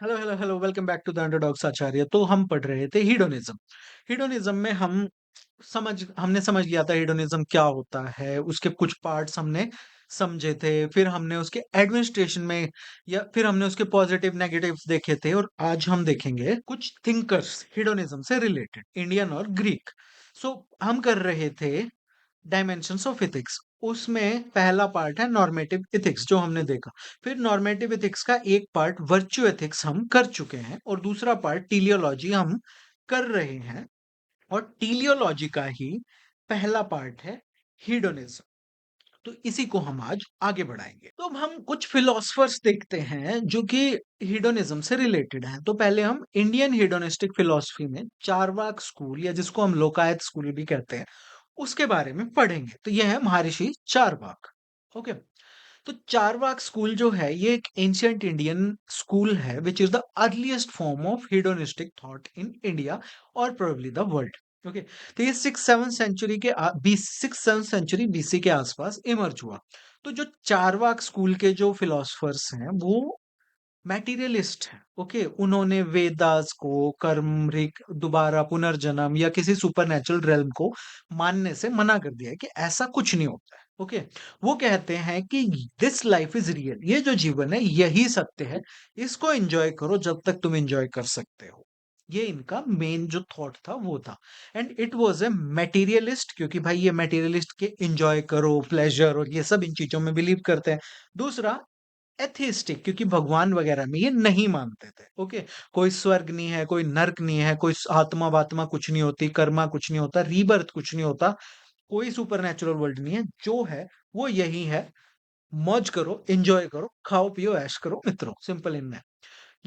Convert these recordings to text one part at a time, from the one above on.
Hello hello hello welcome back to the underdogs Acharya. तो हम पढ़ रहे थे हीडोनिज्म। हीडोनिज्म में हमने समझ लिया था हीडोनिज्म क्या होता है, उसके कुछ पार्ट्स हमने समझे थे। फिर हमने उसके एडमिनिस्ट्रेशन में या फिर हमने उसके पॉजिटिव नेगेटिव्स देखे थे। और आज हम देखेंगे कुछ थिंकर्स हीडोनिज्म से रिलेटेड, इंडियन और ग्रीक। सो हम कर रहे थे डायमेंशंस ऑफ एथिक्स। उसमें पहला पार्ट है नॉर्मेटिव एथिक्स जो हमने देखा। फिर नॉर्मेटिव एथिक्स का एक पार्ट वर्च्यू एथिक्स हम कर चुके हैं और दूसरा पार्ट टीलियोलॉजी हम कर रहे हैं। और टीलियोलॉजी का ही पहला पार्ट है हीडोनिज्म। तो इसी को हम आज आगे बढ़ाएंगे। तो अब हम कुछ फिलोसफर्स देखते हैं जो कि हीडोनिज्म से रिलेटेड हैं। तो पहले हम इंडियन हीडोनिस्टिक फिलोसफी में चारवाक स्कूल या जिसको हम लोकायत स्कूल भी कहते हैं उसके बारे में पढ़ेंगे। तो यह है महर्षि चारवाक। ओके। तो चारवाक स्कूल जो है ये एक एंशियंट इंडियन स्कूल है which is the earliest form of hedonistic thought in India और प्रोबेबली द वर्ल्ड। ओके। तो ये 6 7 सेंचुरी बीसी के आसपास इमर्ज हुआ। तो जो चारवाक स्कूल के जो फिलोसफर्स हैं वो मैटीरियलिस्ट है। ओके। उन्होंने वेदास को कर्म ऋग दोबारा पुनर्जन्म या किसी सुपरनेचुरल रेल्म को मानने से मना कर दिया है कि ऐसा कुछ नहीं होता है। ओके। वो कहते हैं कि दिस लाइफ इज रियल, ये जो जीवन है यही सत्य है, इसको एंजॉय करो जब तक तुम एंजॉय कर सकते हो। ये इनका मेन जो थॉट था वो था। And it was a materialist, क्योंकि भाई ये मटेरियलिस्ट के एंजॉय करो प्लेजर और ये सब इन चीजों में बिलीव करते हैं। दूसरा एथिस्टिक, क्योंकि भगवान वगैरह में ये नहीं मानते थे। ओके। कोई स्वर्ग नहीं है, कोई नर्क नहीं है, कोई आत्मा वात्मा कुछ नहीं होती, कर्मा कुछ नहीं होता, रीबर्थ कुछ नहीं होता, कोई सुपर नेचुरल वर्ल्ड नहीं है। जो है वो यही है, मौज करो एंजॉय करो खाओ पियो ऐश करो मित्रों, सिंपल इनने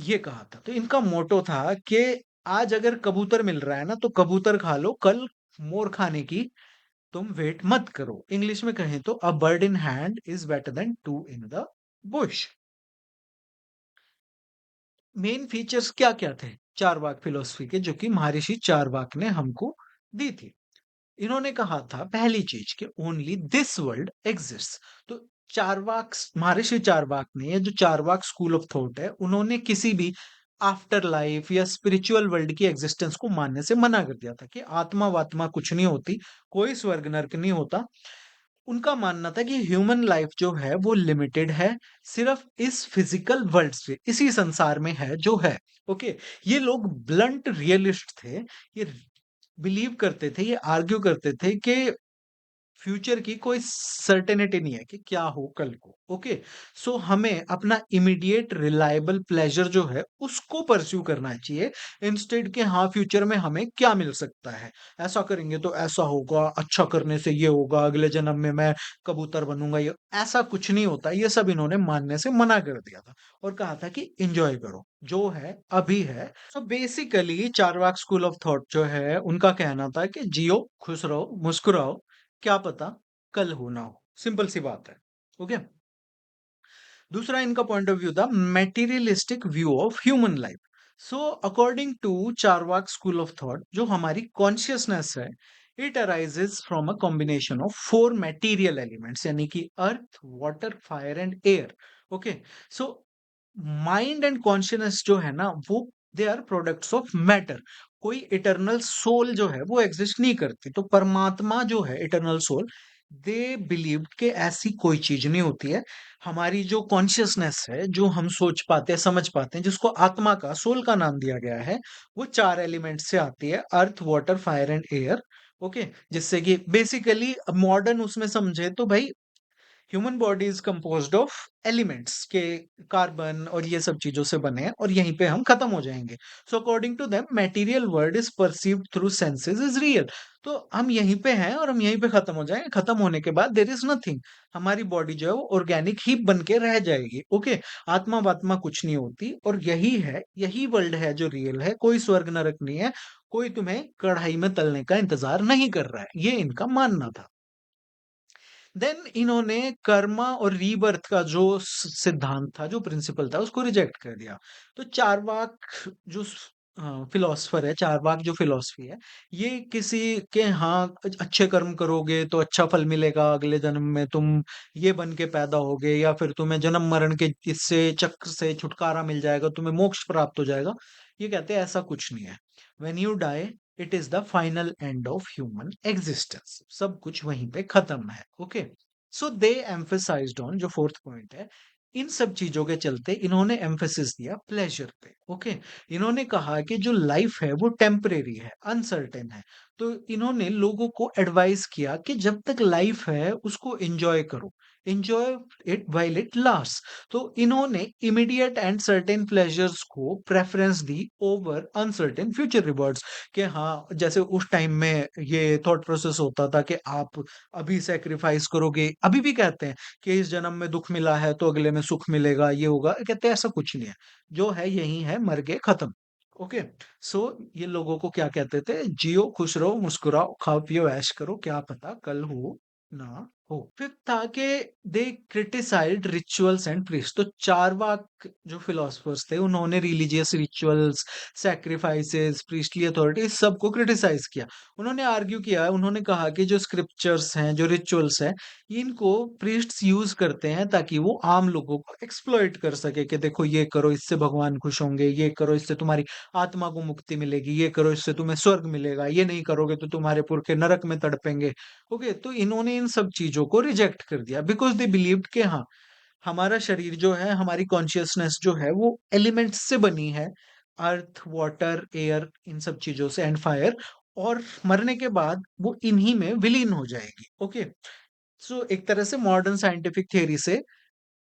ये कहा था। तो इनका मोटो था कि आज अगर कबूतर मिल रहा है ना तो कबूतर खा लो, कल मोर खाने की तुम वेट मत करो। इंग्लिश में कहें तो a bird in hand is better than two in the bush. Main features क्या क्या थे चारवाक फिलोसफी के जो कि महर्षि चारवाक ने हमको दी थी। इन्होंने कहा था पहली चीज कि ओनली दिस वर्ल्ड एग्जिस्ट। तो चारवाक महर्षि चारवाक ने, ये जो चारवाक स्कूल ऑफ थॉट है, उन्होंने किसी भी आफ्टर लाइफ या स्पिरिचुअल वर्ल्ड की एग्जिस्टेंस को मानने से मना कर दिया था कि आत्मा वात्मा कुछ नहीं होती, कोई स्वर्ग नर्क नहीं होता। उनका मानना था कि ह्यूमन लाइफ जो है वो लिमिटेड है, सिर्फ इस फिजिकल वर्ल्ड से, इसी संसार में है जो है। ओके। ये लोग ब्लंट रियलिस्ट थे। ये बिलीव करते थे, ये आर्ग्यू करते थे कि फ्यूचर की कोई सर्टेनिटी नहीं है कि क्या हो कल को। ओके। सो हमें अपना इमीडिएट रिलायबल प्लेजर जो है उसको परस्यू करना चाहिए, इंस्टेड के हाँ फ्यूचर में हमें क्या मिल सकता है, ऐसा करेंगे तो ऐसा होगा, अच्छा करने से ये होगा, अगले जन्म में मैं कबूतर बनूंगा, ये ऐसा कुछ नहीं होता। ये सब इन्होंने मानने से मना कर दिया था और कहा था कि एंजॉय करो जो है अभी है। So basically Charvaka school of thought जो है उनका कहना था कि जियो खुश रहो मुस्कुराओ, क्या पता कल हो ना हो, सिंपल सी बात है। ओके। दूसरा इनका पॉइंट ऑफ व्यू था materialistic view of human life. So according to Charvaka school of thought जो हमारी कॉन्शियसनेस है, it arises from a combination of 4 material elements, यानी कि earth water fire and air. Okay. So mind and consciousness जो है ना वो they are products of matter. कोई इटरनल सोल जो है वो एग्जिस्ट नहीं करती। तो परमात्मा जो है इटरनल सोल, दे बिलीव कि ऐसी कोई चीज नहीं होती है। हमारी जो कॉन्शियसनेस है, जो हम सोच पाते हैं समझ पाते हैं, जिसको आत्मा का सोल का नाम दिया गया है, वो 4 एलिमेंट से आती है, अर्थ water fire and air. Okay. जिससे कि बेसिकली मॉडर्न उसमें समझे तो भाई human body is composed of elements के, कार्बन और ये सब चीजों से बने हैं और यहीं पे हम खत्म हो जाएंगे। So according to them material world is perceived through senses is real. तो हम यहीं पे हैं और हम यहीं पे खत्म हो जाएंगे, खत्म होने के बाद देर इज नथिंग। हमारी बॉडी जो है वो ऑर्गेनिक ही बन के रह जाएगी। ओके। आत्मा वात्मा कुछ नहीं होती और यही है, यही वर्ल्ड है जो रियल है, कोई स्वर्ग नरक नहीं है, कोई तुम्हें कढ़ाई में तलने का इंतजार नहीं कर रहा है, ये इनका मानना था। देन इन्होंने कर्मा और रीबर्थ का जो सिद्धांत था, जो प्रिंसिपल था, उसको रिजेक्ट कर दिया। तो चारवाक जो फिलॉसफर है, चार्वाक जो फिलॉसफी है, ये किसी के हाँ, अच्छे कर्म करोगे तो अच्छा फल मिलेगा, अगले जन्म में तुम ये बन के पैदा होगे या फिर तुम्हें जन्म मरण के इससे चक्र से छुटकारा मिल जाएगा, तुम्हें मोक्ष प्राप्त हो जाएगा। ये कहते हैं ऐसा कुछ नहीं है। When you die, it is the final end of human existence. सब कुछ वहीं पे खत्म है। Okay, so they emphasized on, जो फोर्थ पॉइंट है, इन सब चीजों के चलते इन्होंने एम्फेसिस दिया प्लेजर पे। ओके, इन्होंने कहा कि जो लाइफ है वो टेम्परेरी है, अनसर्टेन है। तो इन्होंने लोगों को एडवाइस किया कि जब तक लाइफ है उसको एंजॉय करो, enjoy it while it last. तो इन्होंने इमीडिएट एंड सर्टेन प्लेजर्स को preference the over uncertain future rewards. कि हाँ, जैसे उस टाइम में ये थॉट प्रोसेस होता था कि आप अभी सेक्रीफाइस करोगे, अभी भी कहते हैं कि इस जन्म में दुख मिला है तो अगले में सुख मिलेगा, ये होगा, कहते हैं ऐसा कुछ नहीं है। जो है यही है, मर गए, खत्म। ओके, सो ये लोगों को क्या कहते थे, जियो, खुश रहो, मुस्कुराओ, खाओ पियो, ऐश करो, क्या पता कल हो ना हो। फिर था कि they criticized rituals and priest. तो चारवाक जो फिलोसफर्स थे उन्होंने religious rituals, sacrifices, priestly authority, इस सब को क्रिटिसाइज किया। उन्होंने आर्ग्यू किया, उन्होंने कहा कि जो स्क्रिप्चर्स हैं, जो रिचुअल्स हैं, इनको प्रीस्ट्स यूज करते हैं ताकि वो आम लोगों को एक्सप्लॉइट कर सके कि देखो ये करो इससे भगवान खुश होंगे, ये करो इससे तुम्हारी आत्मा को मुक्ति मिलेगी, ये करो इससे तुम्हें स्वर्ग मिलेगा, ये नहीं करोगे तो तुम्हारे पुरखे नरक में तड़पेंगे। ओके, तो इन्होंने इन सब चीजों को रिजेक्ट कर दिया बिकॉज दे बिलीव्ड कि हाँ, हमारा शरीर जो है, हमारी कॉन्शियसनेस जो है वो एलिमेंट्स से बनी है, अर्थ, वाटर, एयर, इन सब चीजों से, एंड फायर, और मरने के बाद वो इन्हीं में विलीन हो जाएगी। ओके, सो एक तरह से मॉडर्न साइंटिफिक थियरी से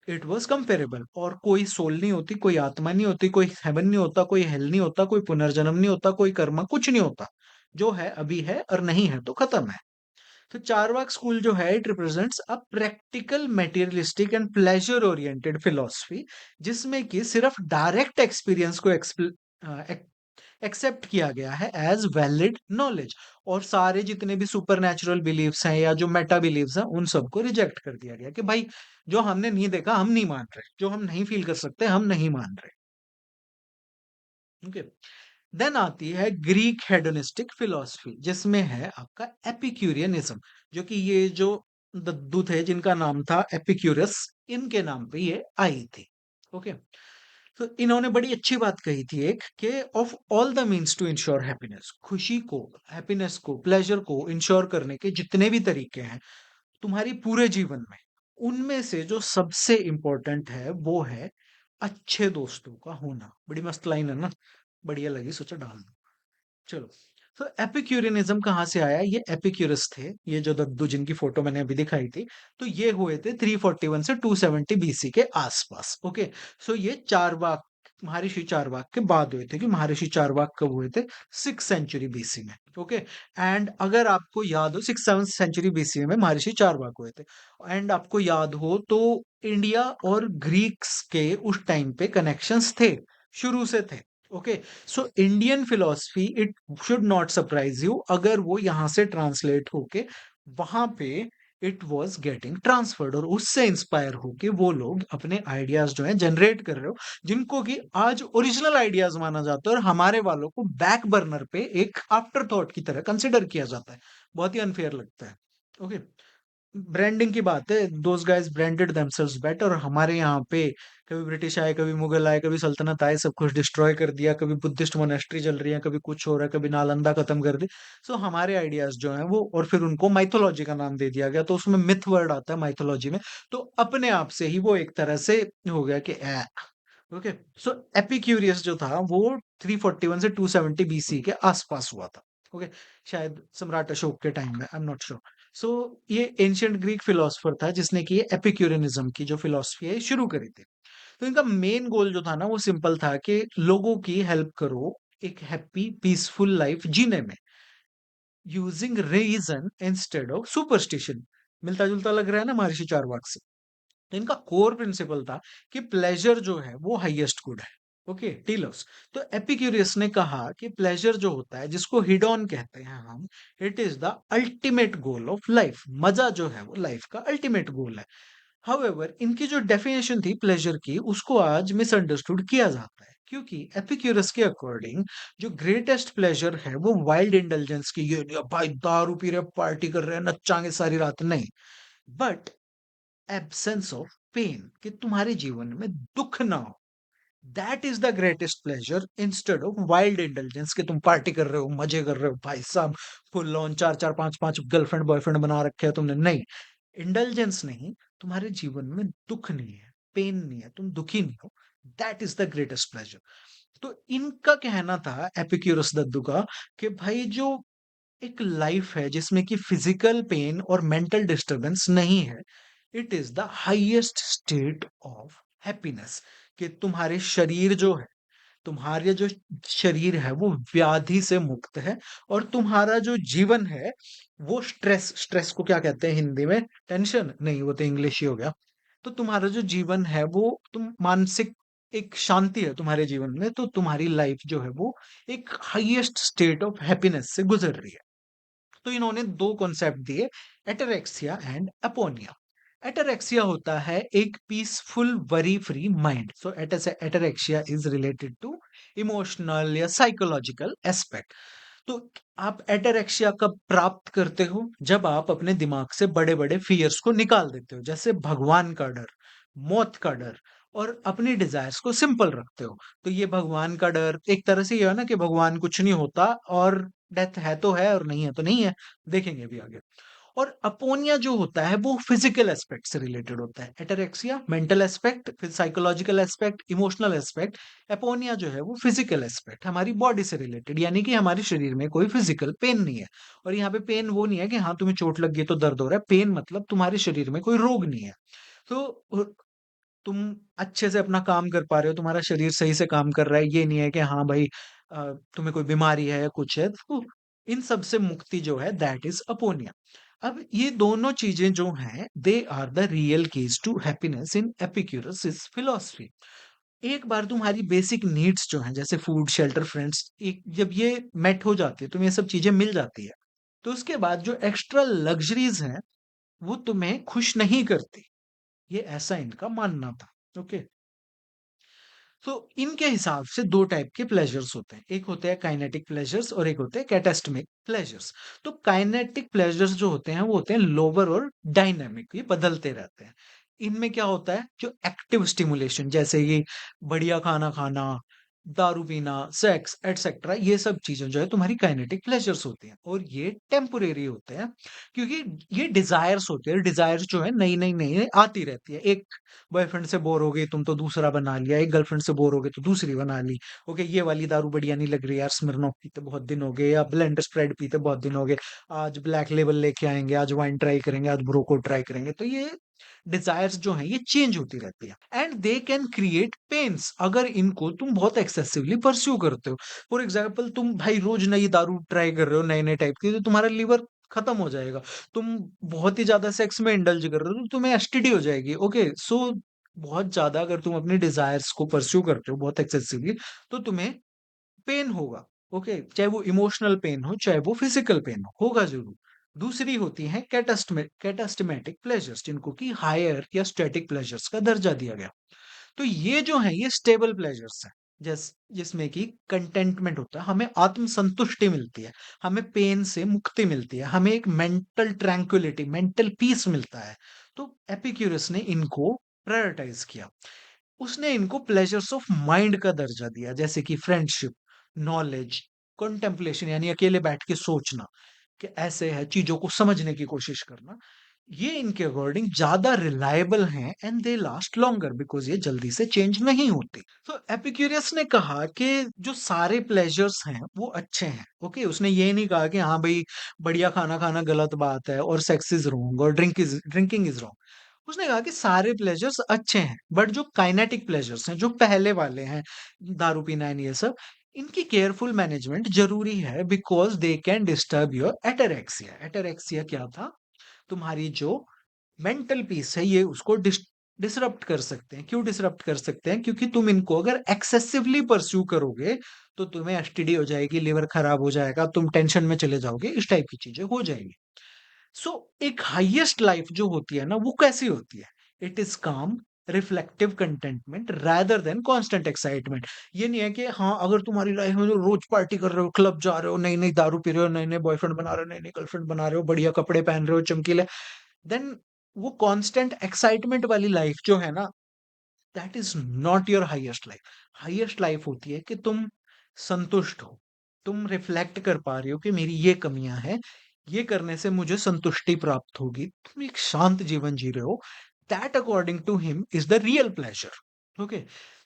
इट वाज कंपेरेबल। और कोई सोल नहीं होती, कोई आत्मा नहीं होती, कोई हेवन नहीं होता, कोई हेल नहीं होता, कोई पुनर्जन्म नहीं होता, कोई कर्म, कुछ नहीं होता। जो है अभी है, और नहीं है तो खत्म है। तो चारवाक स्कूल जो है, it represents a practical, materialistic and pleasure oriented philosophy, जिसमें कि सिर्फ डायरेक्ट एक्सपीरियंस को एक्सेप्ट किया गया है एज वैलिड नॉलेज, और सारे जितने भी सुपर नेचुरल बिलीव्स हैं या जो मेटा बिलीव्स हैं उन सबको रिजेक्ट कर दिया गया कि भाई, जो हमने नहीं देखा हम नहीं मान रहे, जो हम नहीं फील कर सकते हम नहीं मान रहे। ओके, देन आती है ग्रीक हेडोनिस्टिक फिलॉसफी, जिसमें है आपका एपिक्यूरियनिज्म, जो कि ये जो दद्दू थे जिनका नाम था एपिक्यूरस, इनके नाम पे ये आई थी। ओके, तो इन्होंने बड़ी अच्छी बात कही थी एक, कि of all the means to ensure happiness, खुशी को, हैप्पीनेस को, प्लेजर को इंश्योर करने के जितने भी तरीके हैं तुम्हारी पूरे जीवन में, उनमें से जो सबसे इंपॉर्टेंट है वो है अच्छे दोस्तों का होना। बड़ी मस्त लाइन है ना, बढ़िया लगी, सोचा डाल दूं। चलो, तो एपिक्यूरियनिज्म कहाँ से आया? ये एपिक्यूरस थे, ये जो दद्दू जिनकी फोटो मैंने अभी दिखाई थी, तो ये हुए थे 341 से 270 बीसी के आसपास। ओके, सो ये चारवाक, महर्षि चारवाक के बाद हुए थे, कि महर्षि चारवाक कब हुए थे? 6th सेंचुरी बीसी में। ओके, एंड अगर आपको याद हो, 6th 7th सेंचुरी बीसी में महर्षि चारवाक हुए थे, एंड आपको याद हो तो इंडिया और ग्रीक्स के उस टाइम पे कनेक्शंस थे, शुरू से थे। Okay, so Indian philosophy, it should not surprise you अगर वो यहां से ट्रांसलेट होके वहां पे इट वाज गेटिंग ट्रांसफर्ड, और उससे इंस्पायर होके वो लोग अपने आइडियाज जो है जनरेट कर रहे हो, जिनको कि आज ओरिजिनल आइडियाज माना जाता है, और हमारे वालों को बैक बर्नर पे एक आफ्टर थॉट की तरह कंसिडर किया जाता है। बहुत ही अनफेयर लगता है। ओके, ब्रांडिंग की बात है, those guys branded themselves better, और हमारे यहाँ पे कभी ब्रिटिश आए, कभी मुगल आए, कभी सल्तनत आए, सब कुछ डिस्ट्रॉय कर दिया, कभी बुद्धिस्ट मोनेस्ट्री चल रही है, कभी कुछ हो रहा है, कभी नालंदा खत्म कर दी। सो हमारे आइडियाज जो हैं वो, और फिर उनको माइथोलॉजी का नाम दे दिया गया, तो उसमें मिथ वर्ड आता है माइथोलॉजी में, तो अपने आप से ही वो एक तरह से हो गया कि ओके, सो एपिक्यूरियस जो था वो 341 से 270 बीसी के आसपास हुआ था। ओके, शायद सम्राट अशोक के टाइम में, आई एम नॉट श्योर। सो ये एंशियंट ग्रीक फिलोसफर था जिसने कि एपिक्यूरियनिज्म की जो फिलोसफी है शुरू करी थी। तो इनका मेन गोल जो था ना वो सिंपल था, कि लोगों की हेल्प करो एक हैप्पी पीसफुल लाइफ जीने में, using reason instead of superstition. मिलता जुलता लग रहा है ना महर्षि चारवाक से। तो इनका कोर प्रिंसिपल था कि प्लेजर जो है वो हाईएस्ट गुड है। ओके, टीलर्स। तो एपिक्यूरियस ने कहा कि प्लेजर जो होता है, जिसको हिडॉन कहते हैं हम, it is the ultimate goal of life. मजा जो है वो लाइफ का अल्टीमेट गोल है। हाउएवर इनकी जो डेफिनेशन थी प्लेजर की उसको आज मिसअंडरस्टूड किया जाता है क्योंकि एपिक्यूरस के अकॉर्डिंग जो ग्रेटेस्ट प्लेजर है वो वाइल्ड इंटेलिजेंस की ये नहीं, भाई दारू पी रहे पार्टी कर रहे हैं नचांगे सारी रात नहीं, बट एब्सेंस ऑफ पेन कि तुम्हारे जीवन में दुख ना हो, that is the greatest pleasure instead of wild intelligence कि तुम पार्टी कर रहे हो मजे कर रहे हो भाई साहब, फुल ऑन चार चार पांच पांच गर्लफ्रेंड बॉयफ्रेंड बना रखे हैं तुमने, नहीं, इंडल्जेंस नहीं, तुम्हारे जीवन में दुख नहीं है, पेन नहीं है, तुम दुखी नहीं हो, that is the greatest pleasure. तो इनका कहना था एपिक्यूरस दद्दू का कि भाई जो एक लाइफ है जिसमें कि फिजिकल पेन और मेंटल डिस्टरबेंस नहीं है, it is the highest state of happiness कि तुम्हारे शरीर जो है, तुम्हारे जो शरीर है वो व्याधि से मुक्त है और तुम्हारा जो जीवन है वो स्ट्रेस, स्ट्रेस को क्या कहते हैं हिंदी में, टेंशन नहीं, वो तो इंग्लिश ही हो गया। तो तुम्हारा जो जीवन है वो तुम मानसिक एक शांति है तुम्हारे जीवन में, तो तुम्हारी लाइफ जो है वो एक हाईएस्ट स्टेट ऑफ हैप्पीनेस से गुजर रही है। तो इन्होंने दो कॉन्सेप्ट दिए, एटेरेक्सिया एंड अपोनिया। एटेरेक्सिया होता है एक peaceful worry free mind, so ataraxia is related to emotional या साइकोलॉजिकल एस्पेक्ट। तो आप एटेरेक्सिया कब प्राप्त करते हो, जब आप अपने दिमाग से बड़े बड़े फियर्स को निकाल देते हो, जैसे भगवान का डर, मौत का डर, और अपनी डिजायर्स को सिंपल रखते हो। तो ये भगवान का डर एक तरह से ये है ना कि भगवान कुछ नहीं होता और डेथ है तो है और नहीं है तो नहीं है, देखेंगे अभी आगे। और अपोनिया जो होता है वो फिजिकल एस्पेक्ट से रिलेटेड होता है, एटेरेक्सिया मेंटल एस्पेक्ट, फिर साइकोलॉजिकल एस्पेक्ट, इमोशनल एस्पेक्ट। अपोनिया जो है वो फिजिकल एस्पेक्ट, हमारी बॉडी से रिलेटेड, यानी कि हमारे शरीर में कोई फिजिकल पेन नहीं है। और यहाँ पे पेन वो नहीं है कि हाँ तुम्हें चोट लग गई तो दर्द हो रहा है, पेन मतलब तुम्हारे शरीर में कोई रोग नहीं है। तो तुम अच्छे से अपना काम कर पा रहे हो, तुम्हारा शरीर सही से काम कर रहा है, ये नहीं है कि हाँ भाई तुम्हें कोई बीमारी है या कुछ है, तो इन सब से मुक्ति जो है दैट इज अपोनिया। अब ये दोनों चीजें जो हैं they are the real keys to happiness in Epicurus philosophy. एक बार तुम्हारी बेसिक नीड्स जो हैं जैसे फूड शेल्टर फ्रेंड्स, एक जब ये मेट हो जाती है, तुम्हें ये सब चीजें मिल जाती है, तो उसके बाद जो एक्स्ट्रा लग्जरीज हैं वो तुम्हें खुश नहीं करती, ये ऐसा इनका मानना था। ओके, तो इनके हिसाब से दो टाइप के प्लेजर्स होते हैं, एक होते हैं काइनेटिक प्लेजर्स और एक होते हैं कैटास्टमिक प्लेजर्स। तो काइनेटिक प्लेजर्स जो होते हैं वो होते हैं लोअर और डायनामिक, ये बदलते रहते हैं। इनमें क्या होता है, जो एक्टिव स्टिमुलेशन जैसे ये बढ़िया खाना खाना, दारू पीना, सेक्स एटसेट्रा, ये सब चीजें जो है तुम्हारी काइनेटिक प्लेजर्स होती हैं और ये टेम्पोरेरी होते हैं क्योंकि ये डिजायर्स होते हैं। डिजायर्स जो है नई नई नई नई आती रहती है, एक बॉयफ्रेंड से बोर हो गई तुम तो दूसरा बना लिया, एक गर्लफ्रेंड से बोर हो गई तो दूसरी बना ली। ओके, ये वाली दारू बढ़िया नहीं लग रही यार, स्मिर्नॉफ पीते बहुत दिन हो गए, या ब्लेंड स्प्रेड पीते बहुत दिन हो गए, आज ब्लैक लेबल लेके आएंगे, आज वाइन ट्राई करेंगे, आज ब्रोको ट्राई करेंगे। तो ये डिजायर्स जो है ये चेंज होती रहती है and they can create pains अगर इनको तुम बहुत एक्सेसिवली परस्यू करते हो। फॉर एग्जाम्पल तुम भाई रोज नई दारू ट्राई कर रहे हो नए नए टाइप की, तो तुम्हारा लिवर खत्म हो जाएगा। तुम बहुत ही ज्यादा सेक्स में इंडल्ज कर रहे हो तो तुम्हें एसटीडी हो जाएगी। ओके, सो बहुत ज्यादा अगर तुम अपने डिजायर्स को परस्यू करते हो बहुत एक्सेसिवली, तो तुम्हें पेन होगा। ओके, चाहे वो इमोशनल पेन हो चाहे वो फिजिकल पेन हो, होगा जरूर। दूसरी होती है कैटास्टमेटिक प्लेजर्स, जिनको कि हायर या स्टैटिक प्लेजर्स का दर्जा दिया गया। तो ये जो है ये स्टेबल प्लेजर्स है, जिसमें कि कंटेंटमेंट होता है, हमें आत्म संतुष्टि मिलती है, हमें पेन से मुक्ति मिलती है, हमें एक मेंटल ट्रैंक्विलिटी, मेंटल पीस मिलता है। तो एपिक्यूरस ने इनको प्रायोरिटाइज किया। उसने इनको प्लेजर्स ऑफ माइंड का दर्जा दिया, जैसे कि फ्रेंडशिप, नॉलेज, कंटेम्पलेशन यानी अकेले बैठ के सोचना कि ऐसे है, चीजों को समझने की कोशिश करना, ये इनके अकॉर्डिंग ज्यादा रिलायबल हैं and they last longer because ये जल्दी से चेंज नहीं होती। तो एपिक्यूरियस ने कहा कि जो सारे प्लेजर्स हैं वो अच्छे हैं। ओके, उसने ये नहीं कहा कि हाँ भाई बढ़िया खाना खाना गलत बात है और सेक्स इज रॉन्ग और ड्रिंकिंग इज रॉन्ग। उसने कहा कि सारे प्लेजर्स अच्छे हैं बट जो काइनेटिक प्लेजर्स हैं, जो पहले वाले हैं, दारू पीना एंड ये सब, इनकी केयरफुल मैनेजमेंट जरूरी है because they can disturb your ataraxia. Ataraxia क्या था, तुम्हारी जो मेंटल पीस है ये उसको डिसरप्ट कर सकते हैं। क्यों डिसरप्ट कर सकते हैं, क्योंकि तुम इनको अगर एक्सेसिवली परस्यू करोगे तो तुम्हें एसटीडी हो जाएगी, लिवर खराब हो जाएगा, तुम टेंशन में चले जाओगे, इस टाइप की चीजें हो जाएंगी। सो एक हाईएस्ट लाइफ जो होती है ना वो कैसी होती है, it is calm reflective contentment rather than constant excitement. ये नहीं है कि हाँ, अगर तुम्हारी लाइफ में जो रोज पार्टी कर रहे हो, क्लब जा रहे हो, नई नई दारू पी रहे हो, नए नए बॉयफ्रेंड बना रहे हो, नई नई गर्लफ्रेंड बना रहे हो, बढ़िया कपड़े पहन रहे हो चमकीले, देन वो कांस्टेंट एक्साइटमेंट वाली लाइफ जो है ना, that is not your highest life. Highest life होती है कि तुम संतुष्ट हो, तुम रिफ्लेक्ट कर पा रहे हो कि मेरी ये कमियां हैं, ये करने से मुझे संतुष्टि प्राप्त होगी, तुम एक शांत जीवन जी रहे हो। That according to him is the real pleasure. Okay,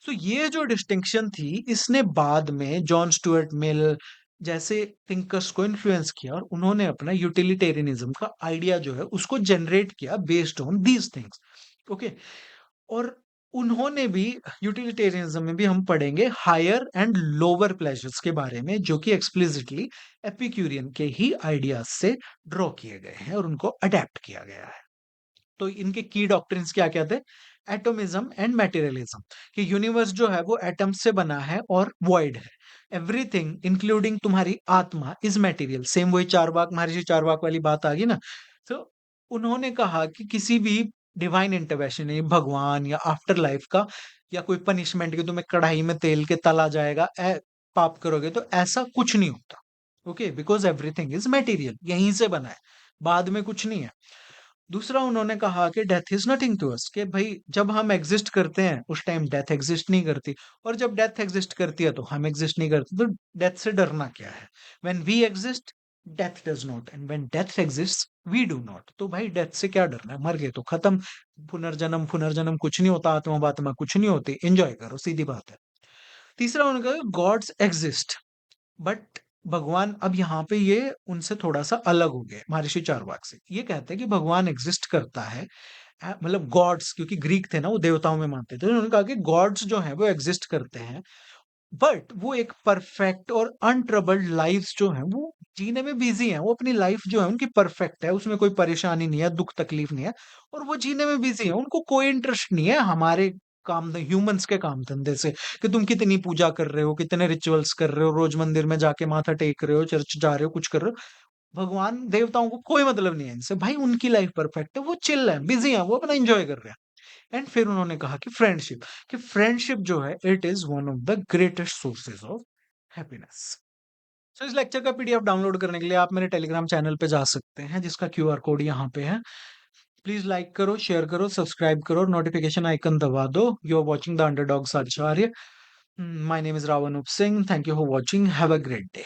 so ये जो डिस्टिंक्शन थी, इसने बाद में जॉन स्टुअर्ट मिल जैसे थिंकर्स को इन्फ्लुएंस किया, और उन्होंने अपना यूटिलिटेरियनिज्म का आइडिया जो है उसको जनरेट किया based on these things. Okay, और उन्होंने भी यूटिलिटेरियनिज्म में भी हम पढ़ेंगे हायर एंड लोअर प्लेजर्स के बारे में, जो कि एक्सप्लिसिटली एपिक्यूरियन के ही आइडियाज से ड्रॉ किए गए हैं और उनको अडेप्ट किया गया है। तो इनके की डॉक्ट्रिन्स क्या क्या थे? एटोमिज्म एंड मटेरियलिज्म, कि यूनिवर्स जो है वो एटम से बना है और वॉइड है। एवरीथिंग इंक्लूडिंग तुम्हारी आत्मा इज मटेरियल। सेम वही चारवाक, महर्षि चारवाक वाली बात आ गई ना। तो उन्होंने कहा कि किसी भी डिवाइन इंटरवेंशन, यानी भगवान या आफ्टर लाइफ का, या कोई पनिशमेंट कि तुम्हें कढ़ाई में तेल के तला जाएगा, पाप करोगे तो, ऐसा कुछ नहीं होता। Okay, because everything is material, यहीं से बना है, बाद में कुछ नहीं है। दूसरा उन्होंने कहा कि death is nothing to us, कि भाई जब हम एग्जिस्ट करते हैं उस टाइम डेथ एग्जिस्ट नहीं करती, और जब डेथ एग्जिस्ट करती है तो हम एग्जिस्ट नहीं करते, तो डेथ से डरना क्या है? When we exist, death does not, and when death exist, we do not. तो भाई डेथ से क्या डरना है, मर गए तो खत्म। पुनर्जन्म पुनर्जन्म कुछ नहीं होता, आत्मा बात्मा कुछ नहीं होती, एंजॉय करो, सीधी बात है। तीसरा उन्होंने कहा गॉड्स एग्जिस्ट, बट भगवान, अब यहाँ पे ये उनसे थोड़ा-सा अलग हो गए महर्षि चारवाक से। ये कहते हैं कि भगवान एग्ज़िस्ट करता है, मतलब गॉड्स, क्योंकि ग्रीक थे ना, वो देवताओं में मानते थे। तो उन्होंने कहा कि गॉड्स जो हैं वो एग्ज़िस्ट करते हैं, बट वो एक परफेक्ट और अनट्रबल्ड लाइफ़्स जो हैं वो जीने में बिज़ी हैं। वो अपनी लाइफ़ जो है उनकी परफेक्ट है, उसमें कोई परेशानी नहीं है, दुःख तकलीफ नहीं है, और वो जीने में बिज़ी हैं। उनको कोई इंटरेस्ट नहीं है हमारे काम, ह्यूमन्स के काम धंधे से, कि तुम कितनी पूजा कर रहे हो, कितने रिचुअल्स कर रहे हो, रोज मंदिर में जाके माथा टेक रहे हो, चर्च जा रहे हो, कुछ कर रहे हो। भगवान देवताओं को कोई मतलब नहीं है इनसे, भाई उनकी लाइफ परफेक्ट है, वो चिल है, बिजी है, वो अपना एंजॉय कर रहे हैं। एंड फिर उन्होंने कहा कि फ्रेंडशिप जो है, it is one of the greatest sources of happiness. So इस लेक्चर का पीडीएफ डाउनलोड करने के लिए आप मेरे टेलीग्राम चैनल पे जा सकते हैं, जिसका क्यूआर कोड यहाँ पे है। प्लीज लाइक करो, शेयर करो, सब्सक्राइब करो, नोटिफिकेशन आइकन दबा दो। You are watching the underdogs Acharya. My name is Ravan उप Singh. Thank you for watching. Have a great day.